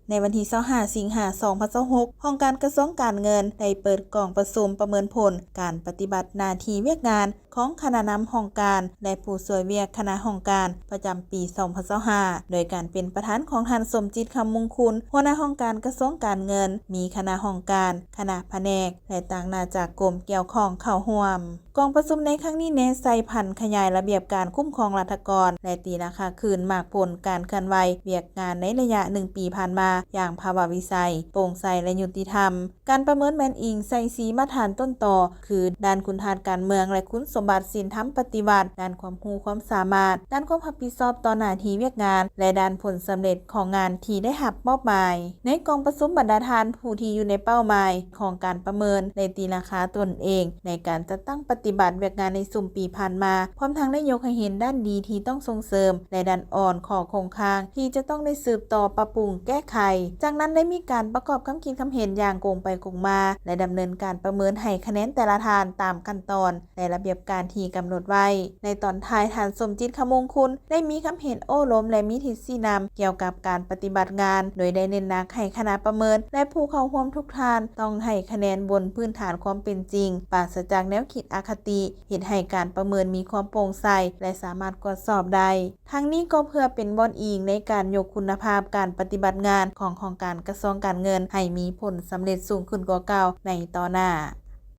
ในวันที่25สิงหาคม2026ห้องการกระทรวงการเงินได้เปิดกล่องประชุมประเมินผลการปฏิบัติหน้าที่เวียกงานของคณะนำห้องการและผู้ช่วยเวียกคณะห้องการประจำปี2025โดยการเป็นประธานของท่านสมจิตคำมงคลหัวหน้าห้องการกระทรวงการเงินมีคณะห้องการคณะแผนกและต่างหน้าจากกรมเกี่ยวข้องเข้าร่วมกองประชุมในครั้งนี้เน้นใส่พันขยายระเบียบการคุ้มครองราษฎรและตีราคาคืนมากผลการเคลื่อนไหวเวียกงานในระยะ1 ปีผ่านมาอย่างภาวะวิสัยโปร่งใสและยุติธรรมการประเมินแมนอิงใส่สีมาตรฐานต้นต่อคือด้านคุณทาสการเมืองและคุณสมบัติศีลธรรมปฏิบัติด้านความรู้ความสามารถด้านความรับผิดชอบต่อหน้าที่เวียกงานและด้านผลสำเร็จของงานที่ได้รับมอบหมายในกองประชุมบรรดาทานผู้ที่อยู่ในเป้าหมายของการประเมินและตีราคาตนเองในการจัดตั้งปฏิบัติเวียกงานในสุ่มปีผ่านมาพร้อมทั้งได้ยกให้เห็นด้านดีที่ต้องส่งเสริมและด้านอ่อนของโครงสร้างที่จะต้องได้สืบต่อปรับปรุงแก้ไขจากนั้นได้มีการประกอบคำคิดคำเห็นอย่างโกงไปโกงมาและดำเนินการประเมินให้คะแนนแต่ละทานตามขั้นตอนและระเบียบการที่กำหนดไว้ในตอนท้ายท่านสมจิตคำมงคลได้มีคำเห็นโอ้ล้มและมีทิศชี้นำเกี่ยวกับการปฏิบัติงานโดยได้เน้นหนักให้คณะประเมินและผู้เข้าร่วมทุกท่านต้องให้คะแนนบนพื้นฐานความเป็นจริงปราศจากแนวคิดอคติเห็นให้การประเมินมีความโปร่งใสและสามารถตรวจสอบได้ทั้งนี้ก็เพื่อเป็นบ่อนอิงในการยกคุณภาพการปฏิบัติงานของการกระทรวงการเงินให้มีผลสำเร็จสูงขึ้นกว่าเก่าในต่อหน้า